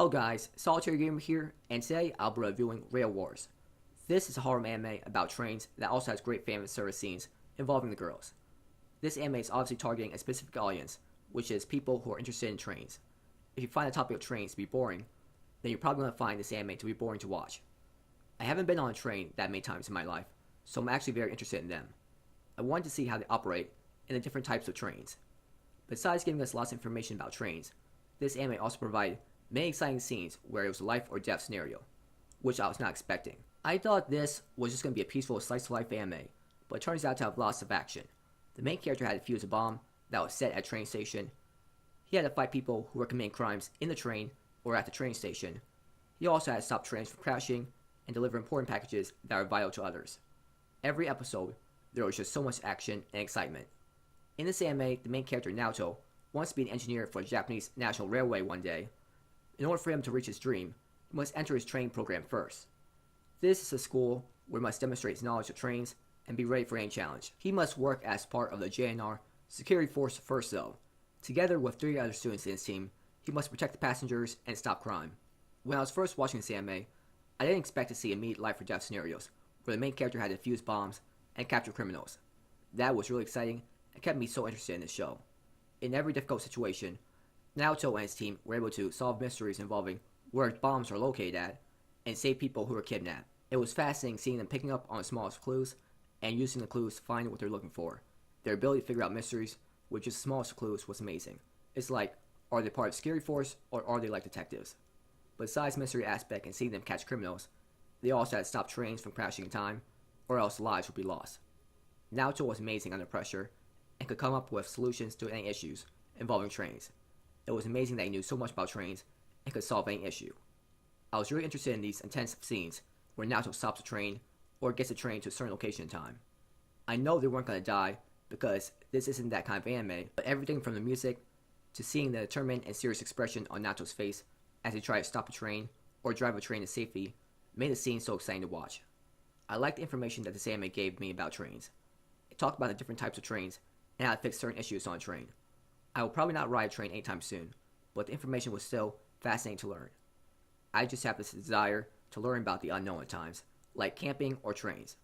Hello guys, Solitary Gamer here, and today I'll be reviewing Rail Wars. This is a horror anime about trains that also has great fan service scenes involving the girls. This anime is obviously targeting a specific audience, which is people who are interested in trains. If you find the topic of trains to be boring, then you're probably going to find this anime to be boring to watch. I haven't been on a train that many times in my life, so I'm actually very interested in them. I wanted to see how they operate in the different types of trains. Besides giving us lots of information about trains, this anime also provided many exciting scenes where it was a life or death scenario, which I was not expecting. I thought this was just going to be a peaceful slice of life anime, but it turns out to have lots of action. The main character had to fuse a bomb that was set at a train station. He had to fight people who were committing crimes in the train or at the train station. He also had to stop trains from crashing and deliver important packages that are vital to others. Every episode, there was just so much action and excitement. In this anime, the main character Naoto wants to be an engineer for the Japanese National Railway one day. In order for him to reach his dream, he must enter his training program first. This is a school where he must demonstrate his knowledge of trains and be ready for any challenge. He must work as part of the JNR security force first though. Together with 3 other students in his team, he must protect the passengers and stop crime. When I was first watching this anime, I didn't expect to see immediate life or death scenarios, where the main character had to defuse bombs and capture criminals. That was really exciting and kept me so interested in this show. In every difficult situation, Naoto and his team were able to solve mysteries involving where bombs are located at and save people who were kidnapped. It was fascinating seeing them picking up on the smallest clues and using the clues to find what they're looking for. Their ability to figure out mysteries with just the smallest clues was amazing. It's like, are they part of the security force or are they like detectives? Besides the mystery aspect and seeing them catch criminals, they also had to stop trains from crashing in time or else lives would be lost. Naoto was amazing under pressure and could come up with solutions to any issues involving trains. It was amazing that he knew so much about trains and could solve any issue. I was really interested in these intense scenes where Naoto stops a train or gets a train to a certain location in time. I know they weren't going to die because this isn't that kind of anime, but everything from the music to seeing the determined and serious expression on Naoto's face as he tried to stop a train or drive a train to safety made the scene so exciting to watch. I liked the information that this anime gave me about trains. It talked about the different types of trains and how to fix certain issues on a train. I will probably not ride a train anytime soon, but the information was still fascinating to learn. I just have this desire to learn about the unknown at times, like camping or trains.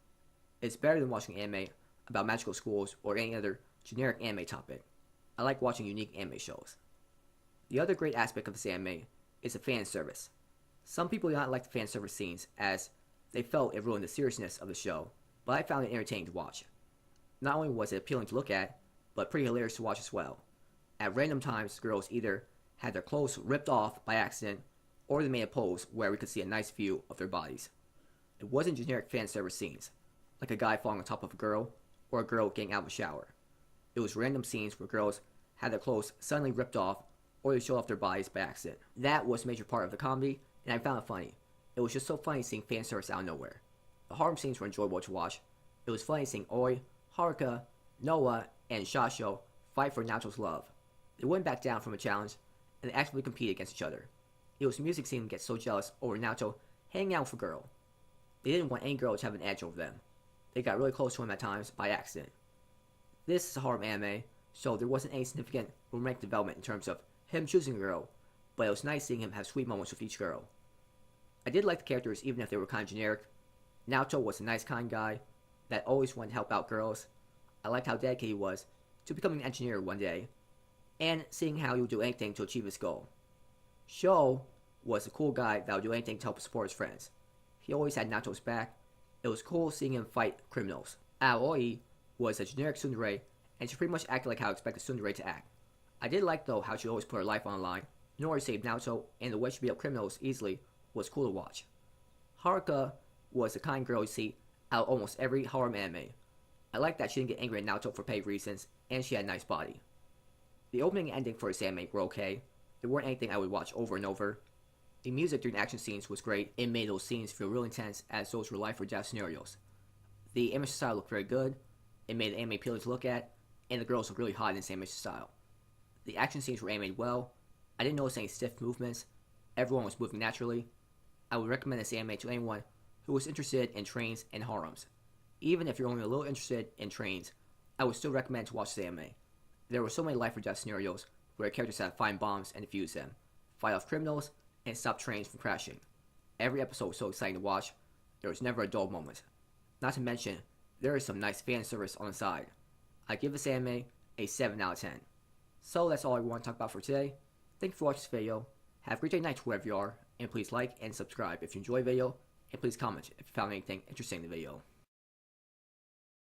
It's better than watching anime about magical schools or any other generic anime topic. I like watching unique anime shows. The other great aspect of this anime is the fan service. Some people did not like the fan service scenes as they felt it ruined the seriousness of the show, but I found it entertaining to watch. Not only was it appealing to look at, but pretty hilarious to watch as well. At random times, girls either had their clothes ripped off by accident, or they made a pose where we could see a nice view of their bodies. It wasn't generic fan service scenes, like a guy falling on top of a girl, or a girl getting out of a shower. It was random scenes where girls had their clothes suddenly ripped off, or they showed off their bodies by accident. That was a major part of the comedy, and I found it funny. It was just so funny seeing fan service out of nowhere. The harem scenes were enjoyable to watch. It was funny seeing Oi, Haruka, Noah, and Shasho fight for Naoto's love. They wouldn't back down from a challenge, and they actively competed against each other. It was music seeing them get so jealous over Naoto hanging out with a girl. They didn't want any girl to have an edge over them. They got really close to him at times by accident. This is a horror anime, so there wasn't any significant romantic development in terms of him choosing a girl, but it was nice seeing him have sweet moments with each girl. I did like the characters even if they were kind of generic. Naoto was a nice kind guy that always wanted to help out girls. I liked how dedicated he was to becoming an engineer one day, and seeing how he would do anything to achieve his goal. Sho was a cool guy that would do anything to help support his friends. He always had Naoto's back. It was cool seeing him fight criminals. Aoi was a generic tsundere, and she pretty much acted like how I expected tsundere to act. I did like though how she always put her life on the line in order to save Naoto, and the way she beat up criminals easily was cool to watch. Haruka was the kind girl you see out of almost every horror anime. I liked that she didn't get angry at Naoto for paid reasons, and she had a nice body. The opening and ending for this anime were okay. They weren't anything I would watch over and over. The music during action scenes was great. It made those scenes feel really intense as those were life or death scenarios. The animation style looked very good. It made the anime appealing to look at, and the girls looked really hot in this animation style. The action scenes were animated well. I didn't notice any stiff movements. Everyone was moving naturally. I would recommend this anime to anyone who was interested in trains and harems. Even if you're only a little interested in trains, I would still recommend to watch this anime. There were so many life or death scenarios where characters had to find bombs and defuse them, fight off criminals, and stop trains from crashing. Every episode was so exciting to watch, there was never a dull moment. Not to mention, there is some nice fan service on the side. I give this anime a 7 out of 10. So that's all I want to talk about for today. Thank you for watching this video. Have a great day, night, wherever you are, and please like and subscribe if you enjoyed the video, and please comment if you found anything interesting in the video.